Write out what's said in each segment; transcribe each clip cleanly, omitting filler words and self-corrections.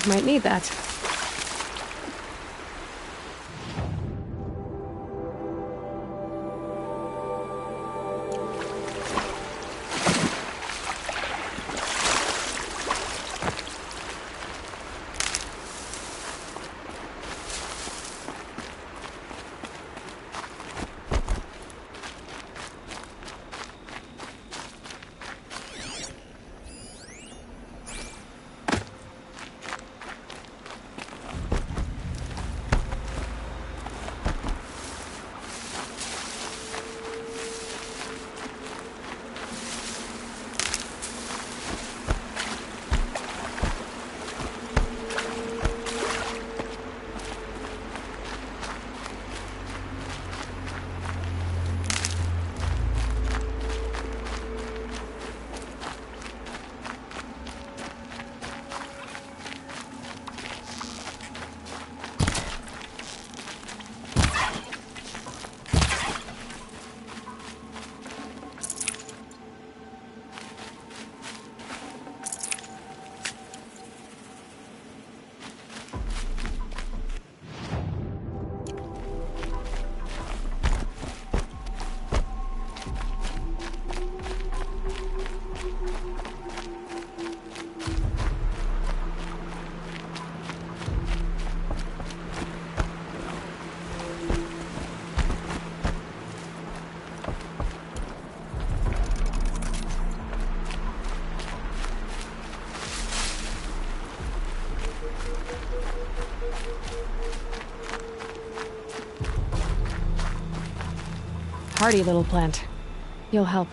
Might need that. Hardy little plant. You'll help.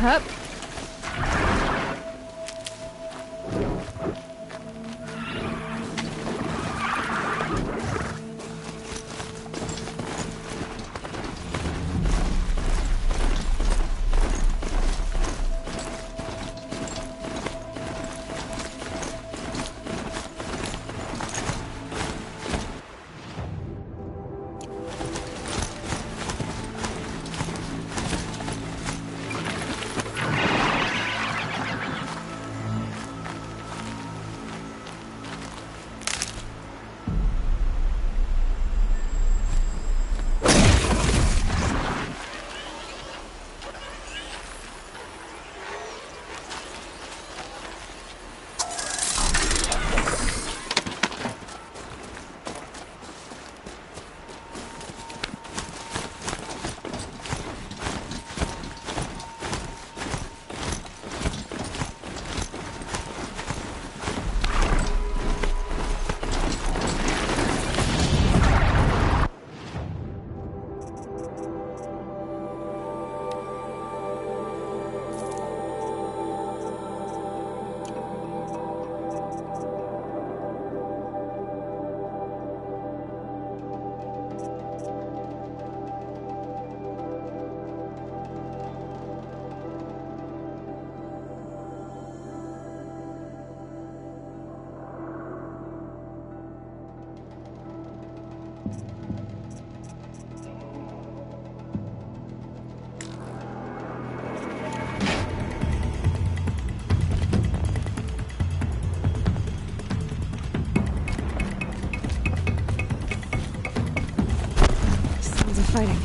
Hup. of fighting.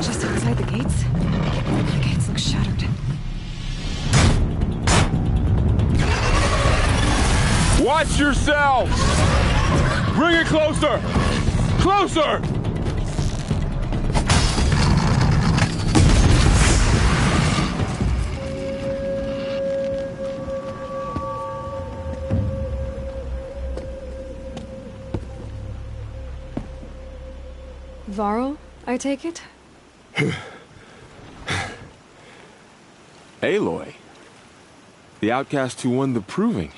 Just outside the gates? The gates look shattered. Watch yourself! Bring it closer! Closer! Varl, I take it? Aloy. The outcast who won the proving.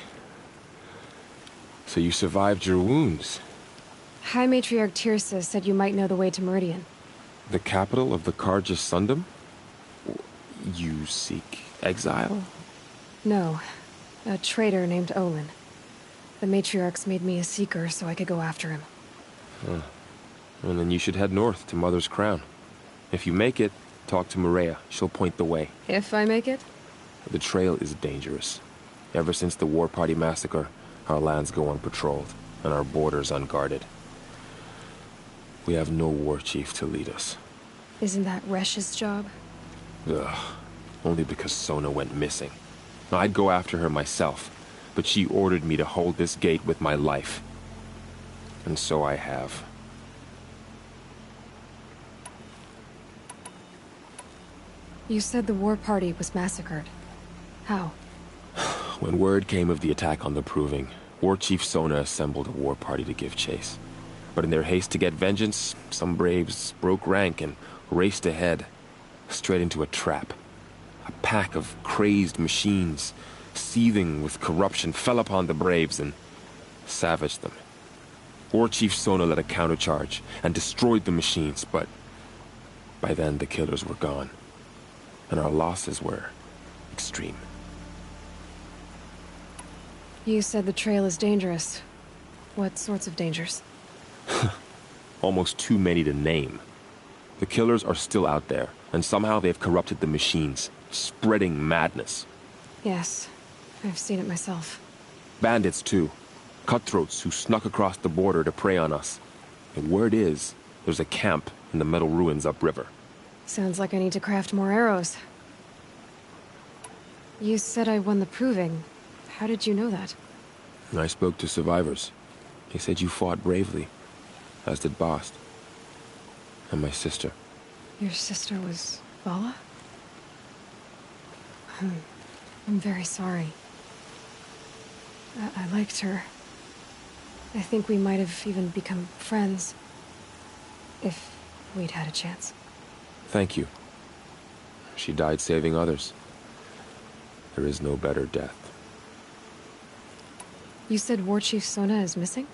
So you survived your wounds. High Matriarch Tirsa said you might know the way to Meridian. The capital of the Carja Sundom? You seek exile? No. A traitor named Olin. The Matriarchs made me a seeker so I could go after him. Huh. And then you should head north to Mother's Crown. If you make it, talk to Maria. She'll point the way. If I make it? The trail is dangerous. Ever since the War Party massacre, our lands go unpatrolled, and our borders unguarded. We have no war chief to lead us. Isn't that Resh's job? Ugh. Only because Sona went missing. I'd go after her myself, but she ordered me to hold this gate with my life. And so I have. You said the War Party was massacred. How? When word came of the attack on the Proving, War Chief Sona assembled a war party to give chase. But in their haste to get vengeance, some braves broke rank and raced ahead, straight into a trap. A pack of crazed machines, seething with corruption, fell upon the braves and savaged them. War Chief Sona led a countercharge and destroyed the machines, but by then the killers were gone, and our losses were extreme. You said the trail is dangerous. What sorts of dangers? Almost too many to name. The killers are still out there, and somehow they've corrupted the machines, spreading madness. Yes, I've seen it myself. Bandits, too. Cutthroats who snuck across the border to prey on us. And word is, there's a camp in the metal ruins upriver. Sounds like I need to craft more arrows. You said I won the Proving. How did you know that? I spoke to survivors. They said you fought bravely, as did Bast. And my sister. Your sister was Vala? I'm very sorry. I liked her. I think we might have even become friends. If we'd had a chance. Thank you. She died saving others. There is no better death. You said War Chief Sona is missing?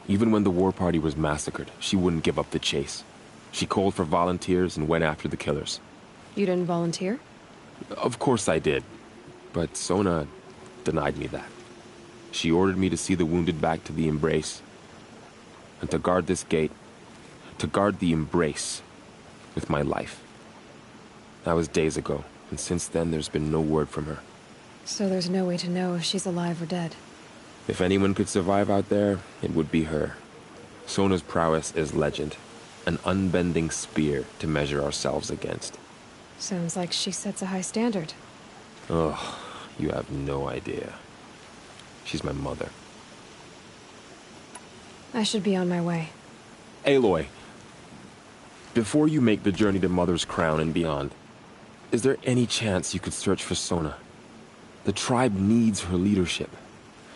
Even when the war party was massacred, she wouldn't give up the chase. She called for volunteers and went after the killers. You didn't volunteer? Of course I did. But Sona denied me that. She ordered me to see the wounded back to the Embrace. And to guard this gate. To guard the Embrace. With my life. That was days ago, and since then there's been no word from her. So there's no way to know if she's alive or dead. If anyone could survive out there, it would be her. Sona's prowess is legend. An unbending spear to measure ourselves against. Sounds like she sets a high standard. Ugh, you have no idea. She's my mother. I should be on my way. Aloy, before you make the journey to Mother's Crown and beyond, is there any chance you could search for Sona? The tribe needs her leadership.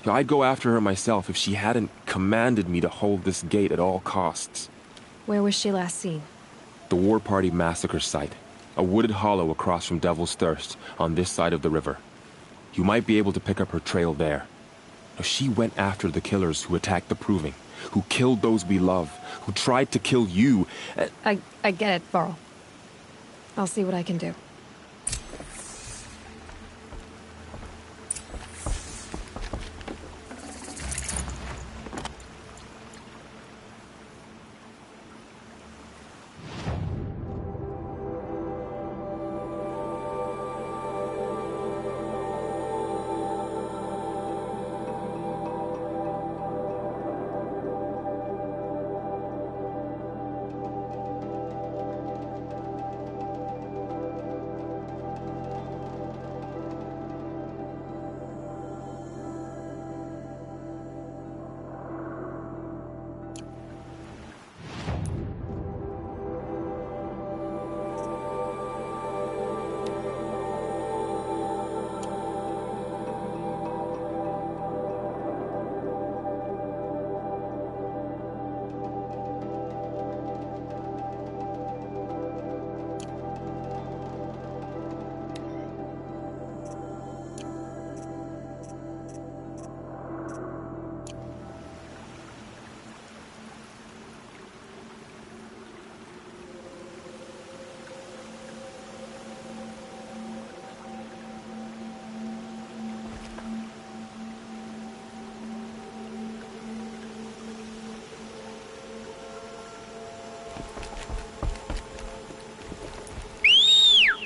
I'd go after her myself if she hadn't commanded me to hold this gate at all costs. Where was she last seen? The War Party massacre site. A wooded hollow across from Devil's Thirst, on this side of the river. You might be able to pick up her trail there. She went after the killers who attacked the Proving, who killed those we love, who tried to kill you. I get it, Varl. I'll see what I can do.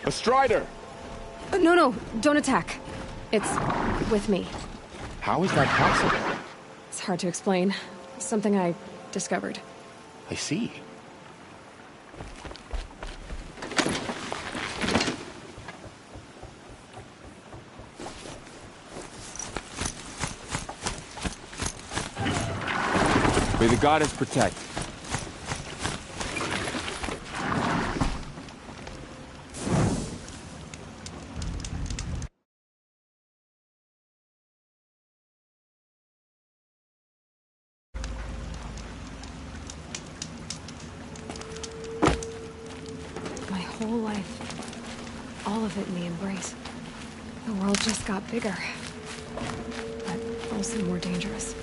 A Strider! No, don't attack. It's with me. How is that possible? It's hard to explain. Something I discovered. I see. May the goddess protect. My whole life, all of it in the embrace. The world just got bigger, but also more dangerous.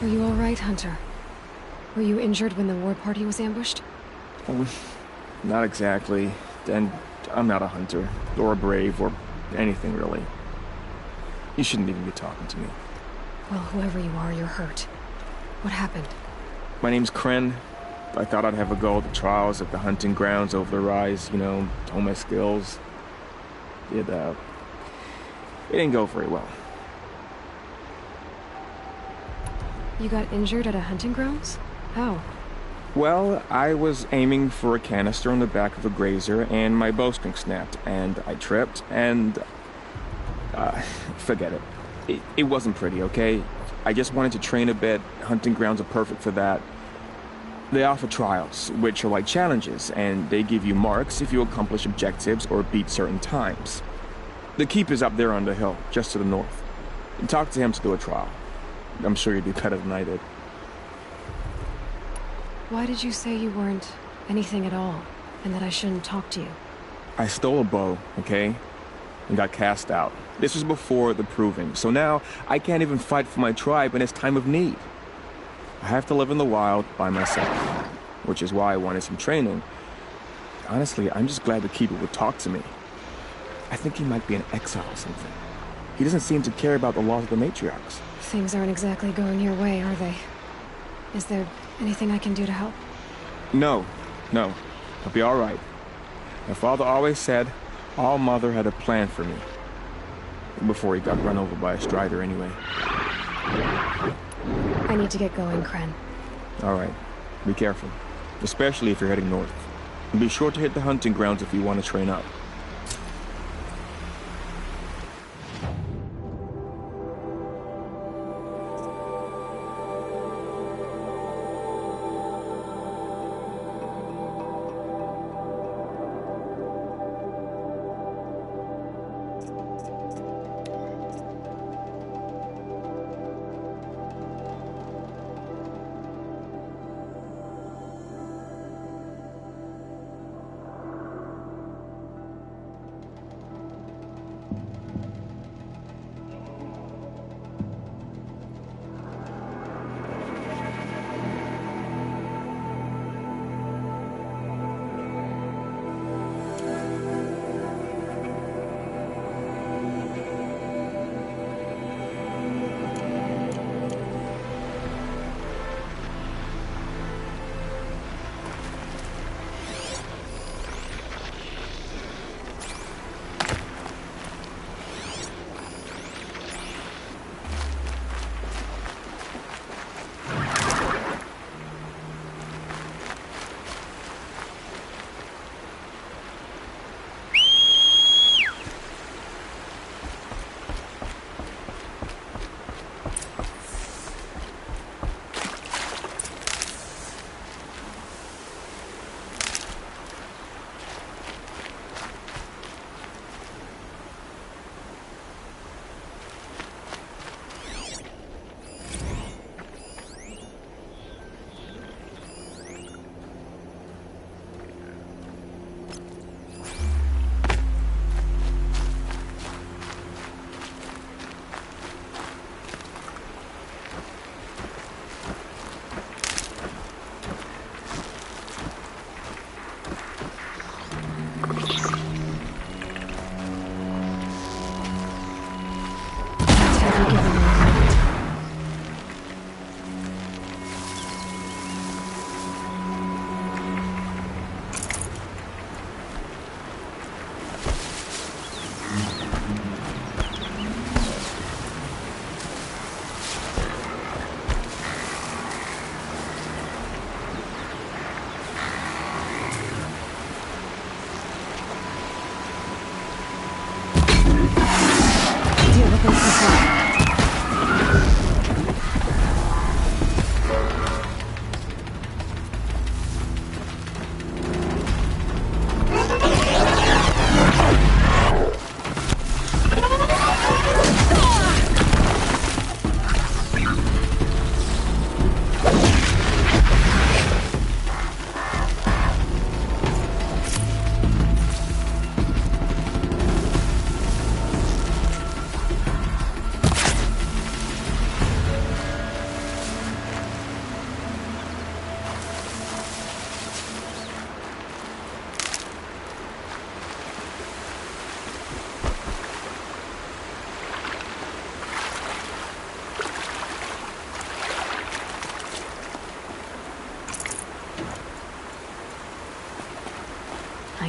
Are you all right, Hunter? Were you injured when the war party was ambushed? Not exactly. And I'm not a hunter, or a brave, or anything really. You shouldn't even be talking to me. Well, whoever you are, you're hurt. What happened? My name's Kren. I thought I'd have a go at the trials at the hunting grounds over the rise, you know, hone my skills. It didn't go very well. You got injured at a hunting grounds? How? Well, I was aiming for a canister on the back of a grazer, and my bowstring snapped, and I tripped, and... forget it. It wasn't pretty, okay? I just wanted to train a bit. Hunting grounds are perfect for that. They offer trials, which are like challenges, and they give you marks if you accomplish objectives or beat certain times. The keeper's up there on the hill, just to the north. Talk to him to do a trial. I'm sure you'd be better than I did. Why did you say you weren't anything at all, and that I shouldn't talk to you? I stole a bow, okay? And got cast out. This was before the proving, so now I can't even fight for my tribe in its time of need. I have to live in the wild by myself, which is why I wanted some training. Honestly, I'm just glad the keeper would talk to me. I think he might be in exile or something. He doesn't seem to care about the laws of the matriarchs. Things aren't exactly going your way, are they? Is there anything I can do to help? No. I'll be all right. My father always said All Mother had a plan for me. Before he got run over by a Strider anyway. I need to get going, Kren. All right. Be careful. Especially if you're heading north. And be sure to hit the hunting grounds if you want to train up.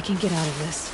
I can get out of this.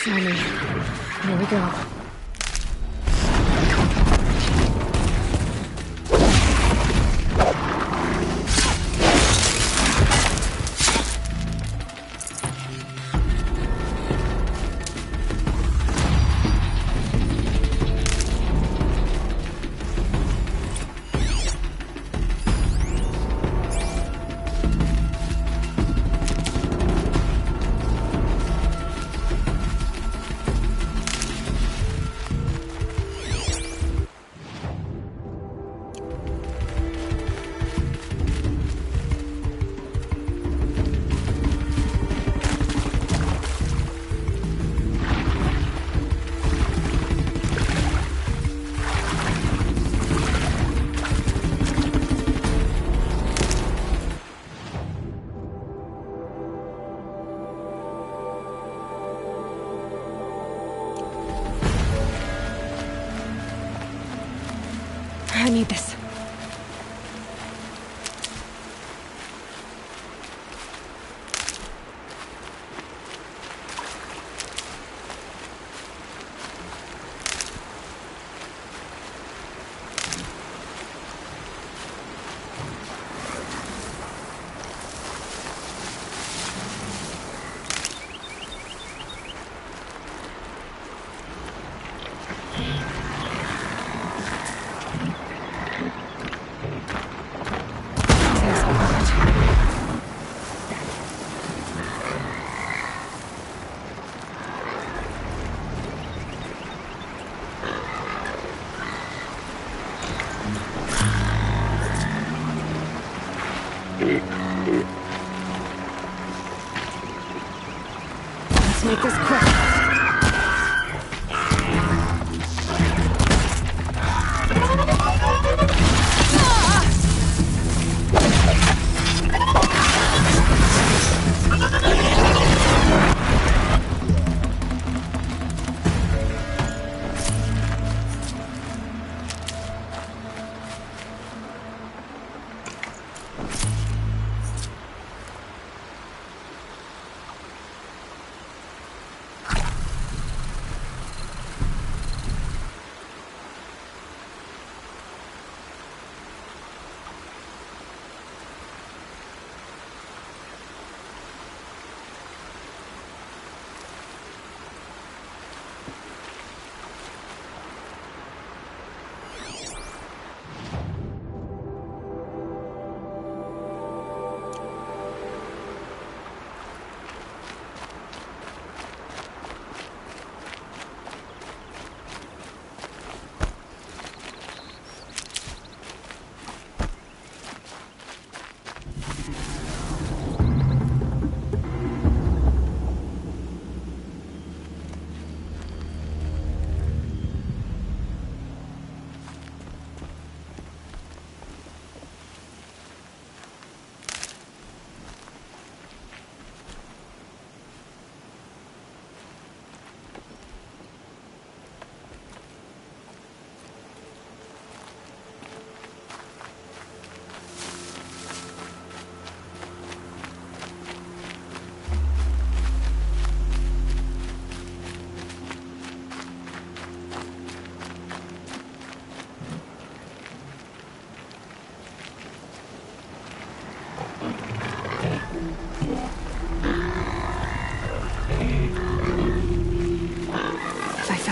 Sammy, here we go. I need this. Let's make this quick.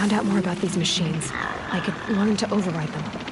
found out more about these machines, I could learn to override them.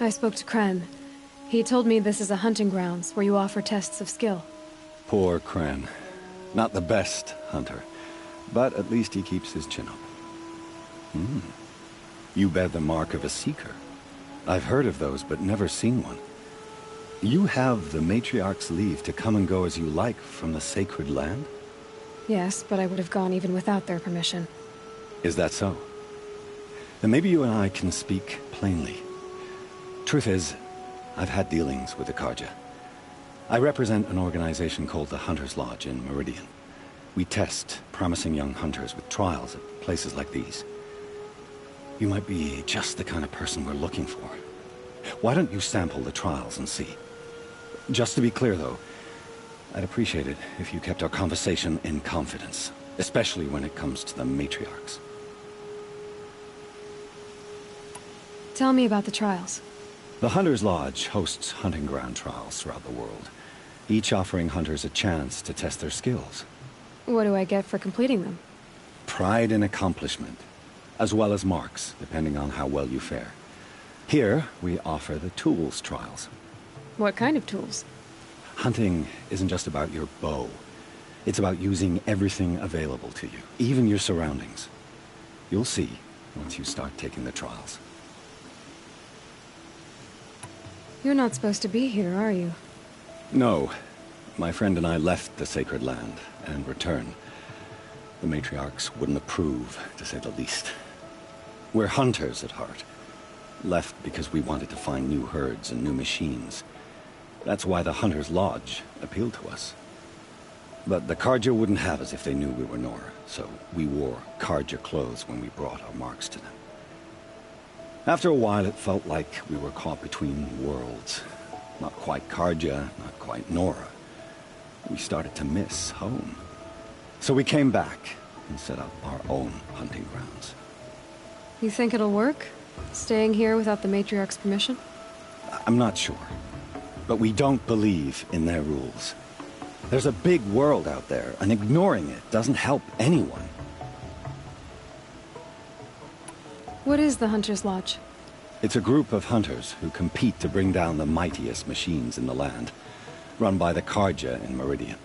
I spoke to Kren. He told me this is a hunting grounds where you offer tests of skill. Poor Kren. Not the best hunter, but at least he keeps his chin up. You bear the mark of a seeker. I've heard of those, but never seen one. You have the Matriarch's leave to come and go as you like from the sacred land? Yes, but I would have gone even without their permission. Is that so? Then maybe you and I can speak plainly. Truth is, I've had dealings with the Carja. I represent an organization called the Hunter's Lodge in Meridian. We test promising young hunters with trials at places like these. You might be just the kind of person we're looking for. Why don't you sample the trials and see? Just to be clear, though, I'd appreciate it if you kept our conversation in confidence, especially when it comes to the matriarchs. Tell me about the trials. The Hunter's Lodge hosts hunting ground trials throughout the world, each offering hunters a chance to test their skills. What do I get for completing them? Pride in accomplishment, as well as marks, depending on how well you fare. Here, we offer the tools trials. What kind of tools? Hunting isn't just about your bow. It's about using everything available to you, even your surroundings. You'll see once you start taking the trials. You're not supposed to be here, are you? No. My friend and I left the sacred land and returned. The matriarchs wouldn't approve, to say the least. We're hunters at heart. Left because we wanted to find new herds and new machines. That's why the Hunter's Lodge appealed to us. But the Carja wouldn't have us if they knew we were Nora, so we wore Carja clothes when we brought our marks to them. After a while, it felt like we were caught between worlds. Not quite Karja, not quite Nora. We started to miss home. So we came back and set up our own hunting grounds. You think it'll work? Staying here without the Matriarch's permission? I'm not sure. But we don't believe in their rules. There's a big world out there, and ignoring it doesn't help anyone. What is the Hunter's Lodge? It's a group of hunters who compete to bring down the mightiest machines in the land, run by the Karja in Meridian.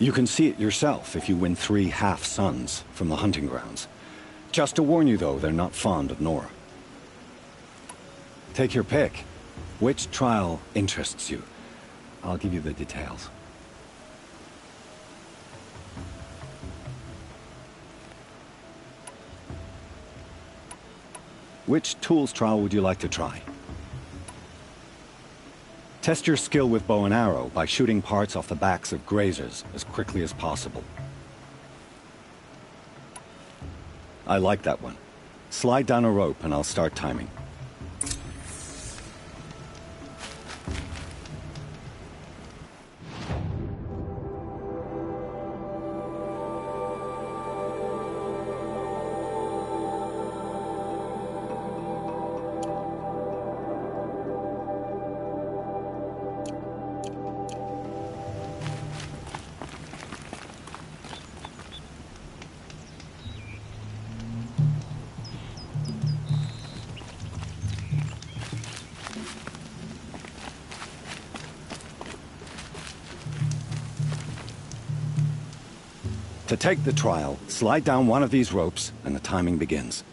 You can see it yourself if you win 3 half-suns from the hunting grounds. Just to warn you, though, they're not fond of Nora. Take your pick. Which trial interests you? I'll give you the details. Which tools trial would you like to try? Test your skill with bow and arrow by shooting parts off the backs of grazers as quickly as possible. I like that one. Slide down a rope and I'll start timing. To take the trial, slide down one of these ropes and the timing begins.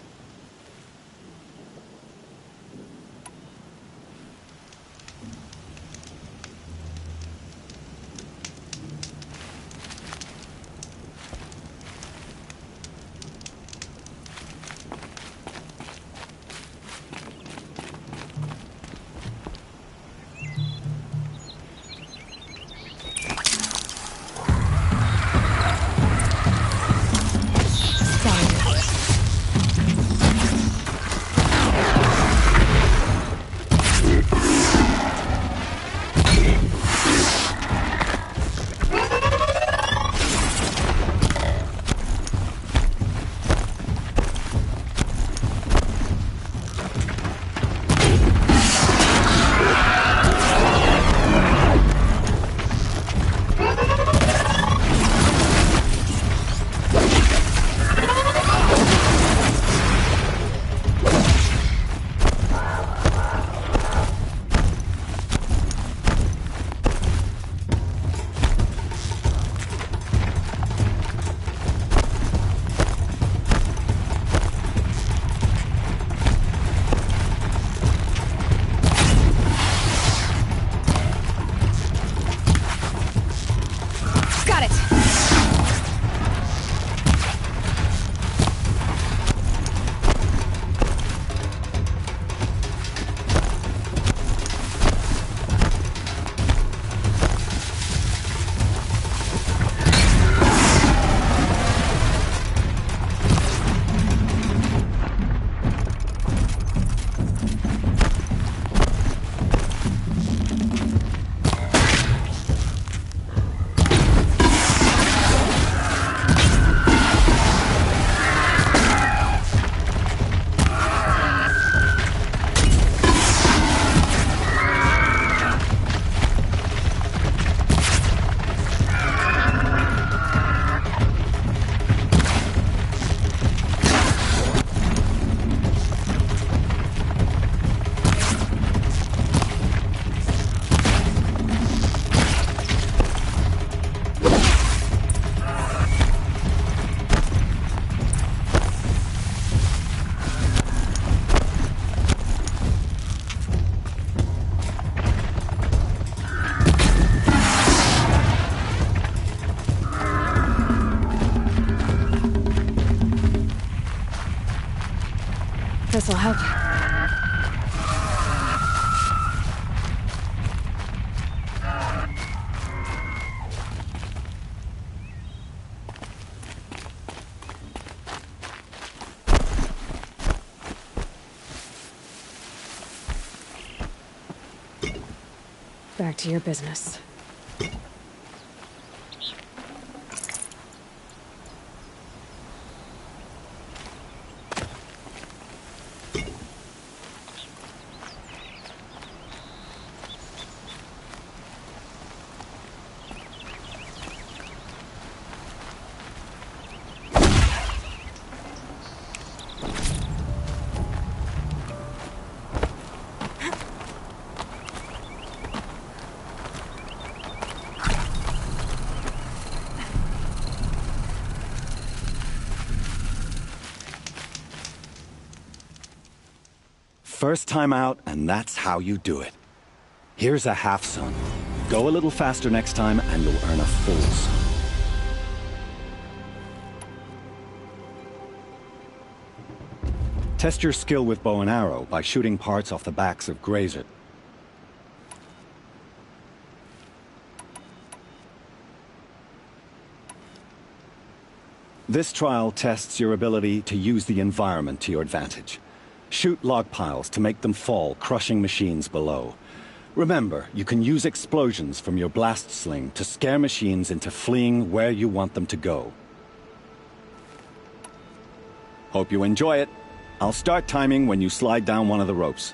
This'll help. back to your business. First time out, and that's how you do it. Here's a half sun. Go a little faster next time, and you'll earn a full sun. Test your skill with bow and arrow by shooting parts off the backs of grazers. This trial tests your ability to use the environment to your advantage. Shoot log piles to make them fall, crushing machines below. Remember, you can use explosions from your blast sling to scare machines into fleeing where you want them to go. Hope you enjoy it. I'll start timing when you slide down one of the ropes.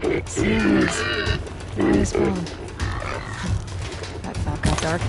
Snow haze. Light as bone. That thought got dark.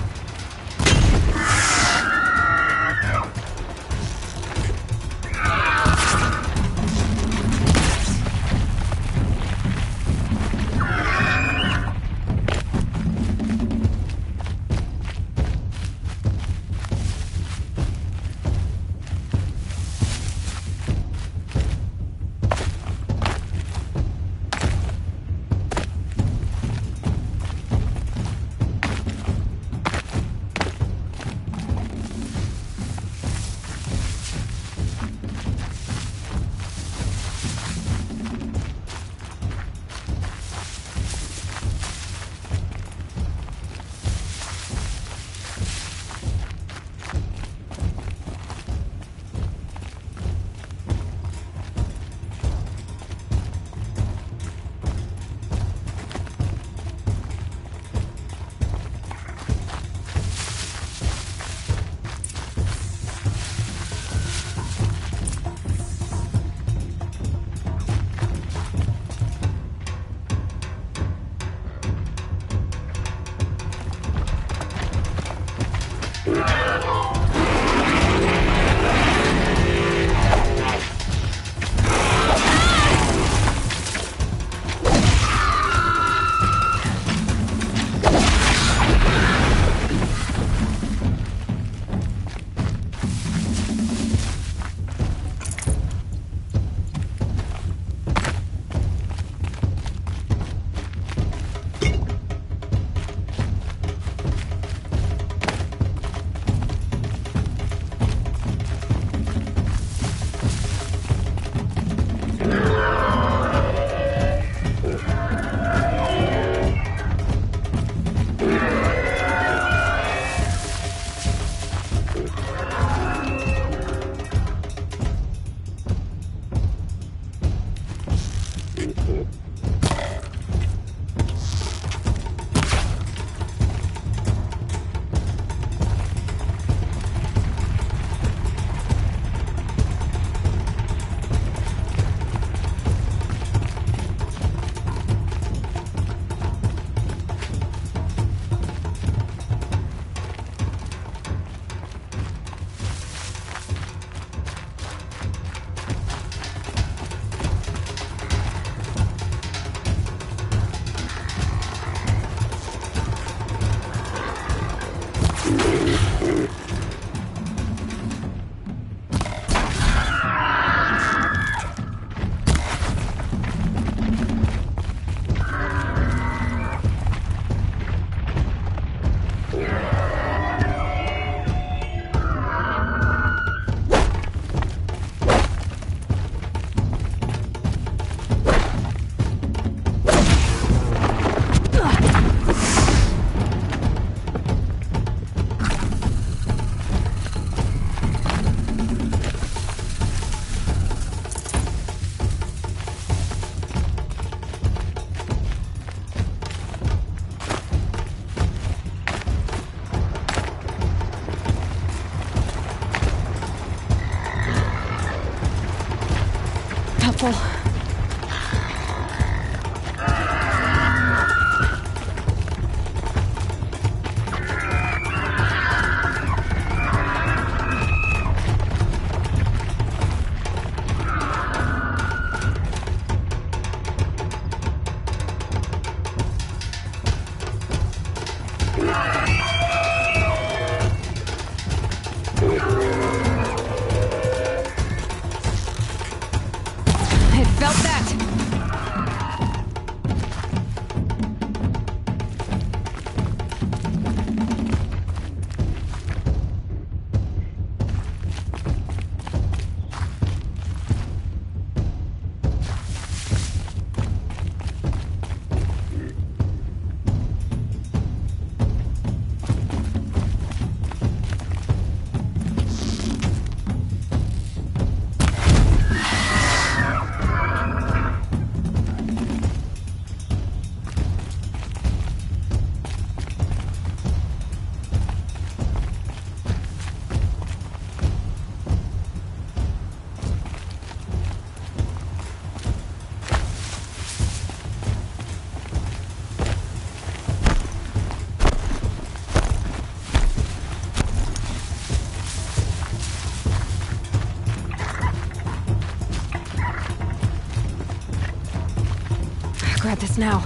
grab this now.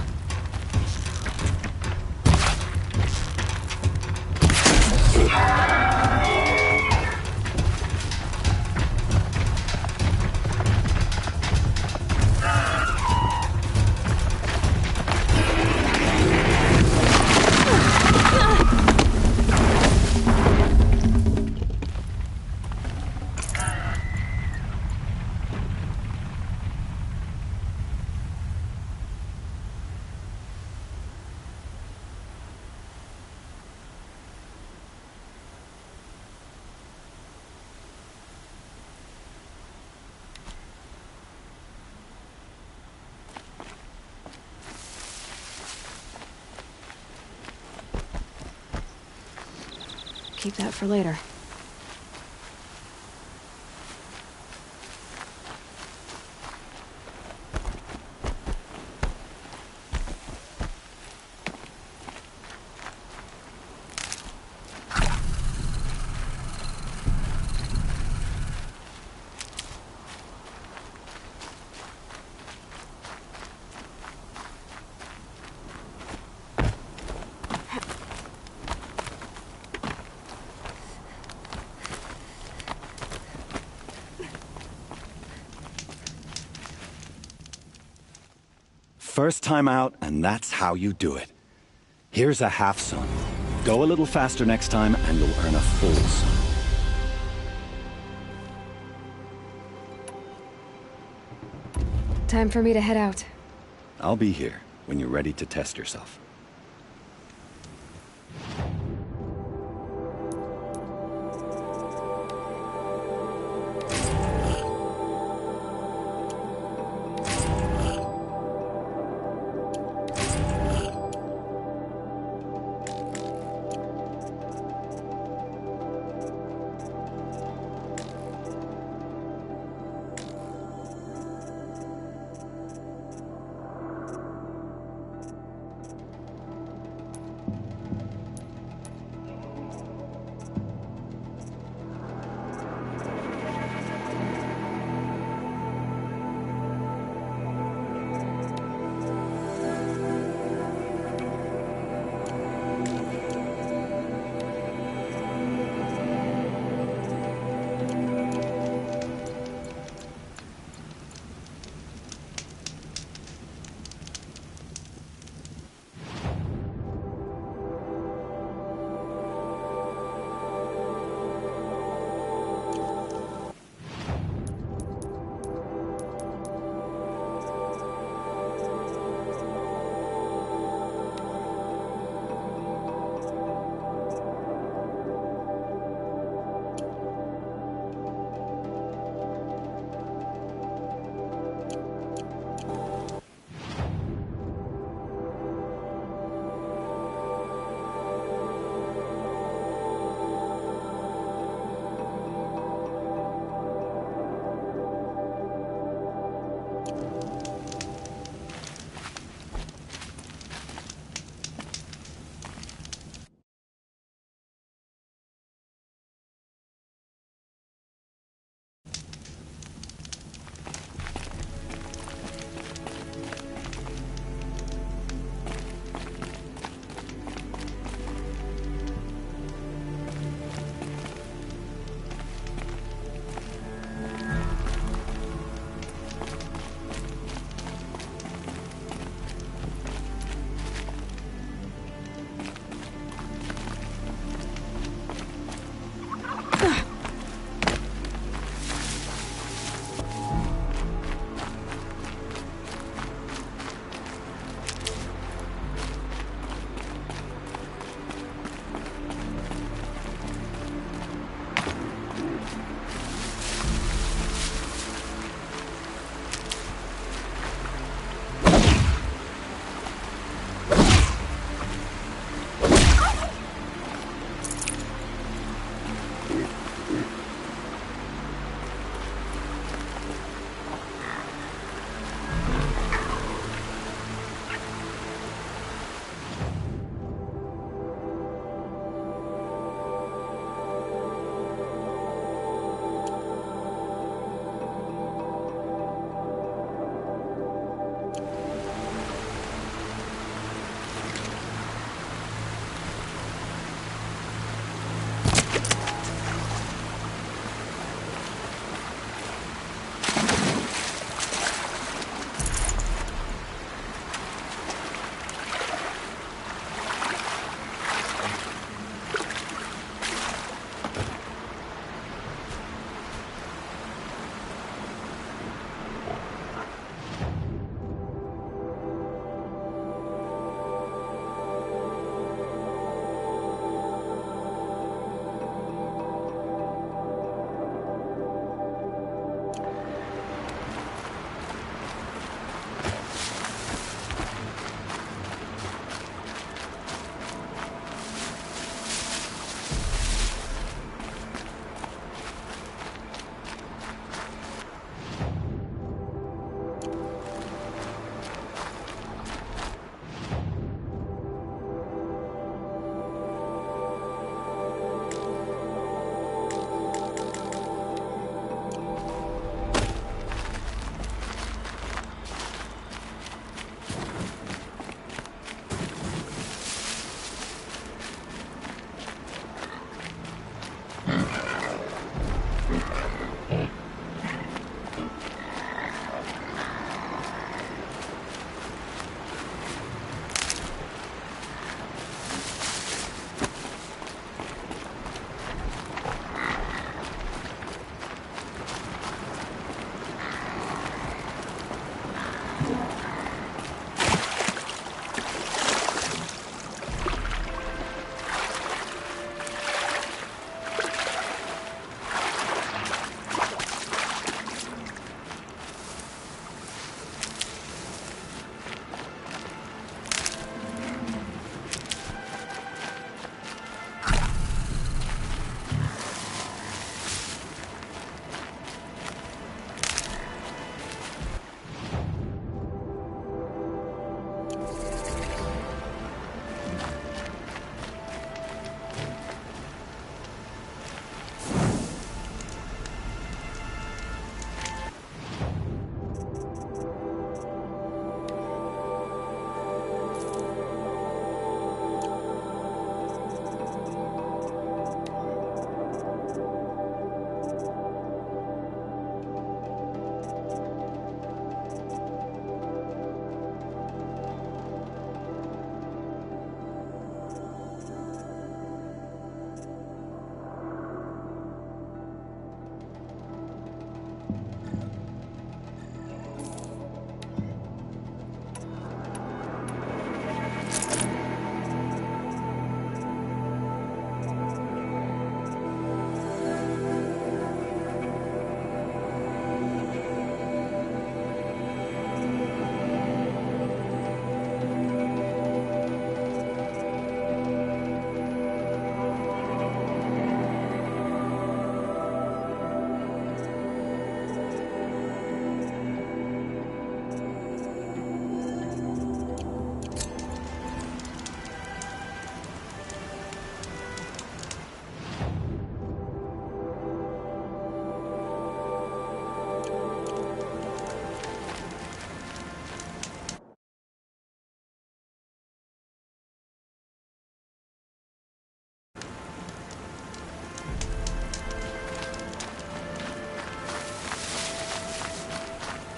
Keep that for later. First time out, and that's how you do it. Here's a half sun. Go a little faster next time, and you'll earn a full sun. Time for me to head out. I'll be here when you're ready to test yourself.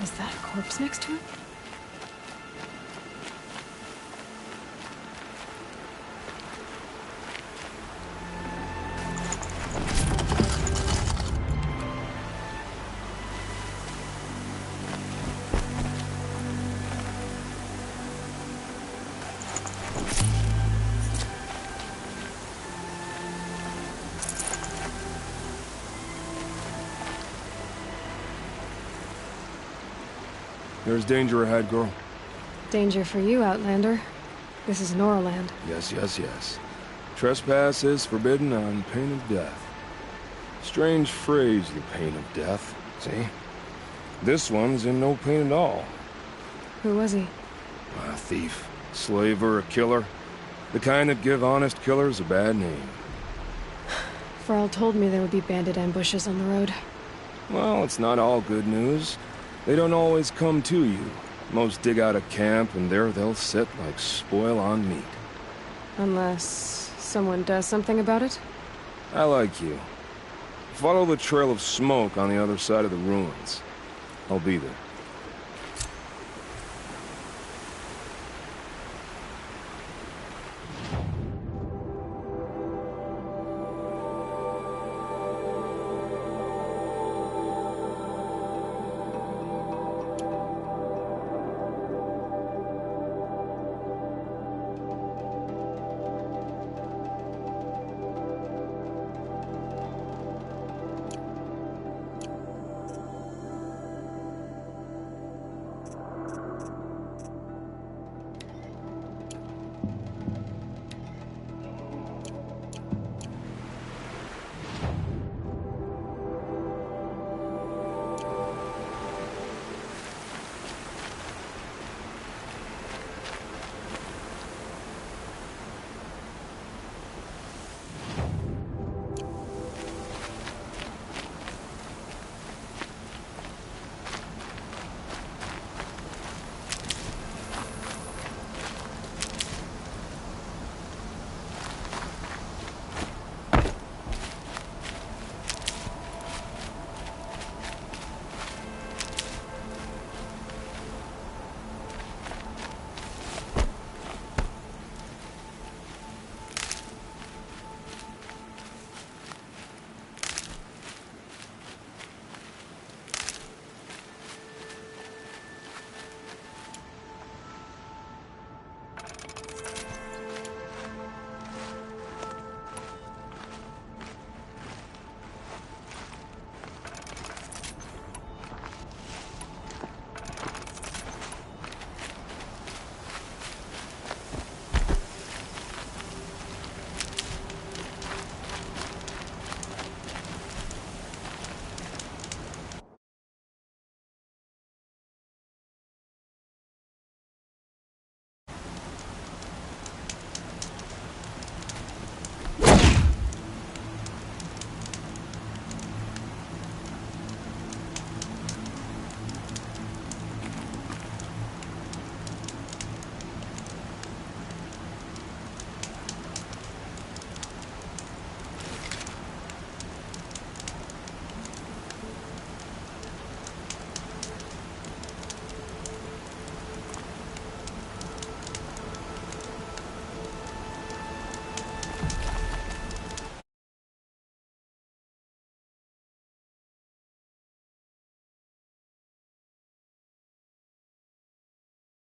Is that a corpse next to him? There's danger ahead, girl. Danger for you, Outlander. This is Norland. Yes. Trespass is forbidden on pain of death. Strange phrase, the pain of death. See? This one's in no pain at all. Who was he? A thief, slaver, a killer. The kind that give honest killers a bad name. Farrell told me there would be bandit ambushes on the road. Well, it's not all good news. They don't always come to you. Most dig out a camp, and there they'll sit like spoil on meat. Unless someone does something about it? I like you. Follow the trail of smoke on the other side of the ruins. I'll be there.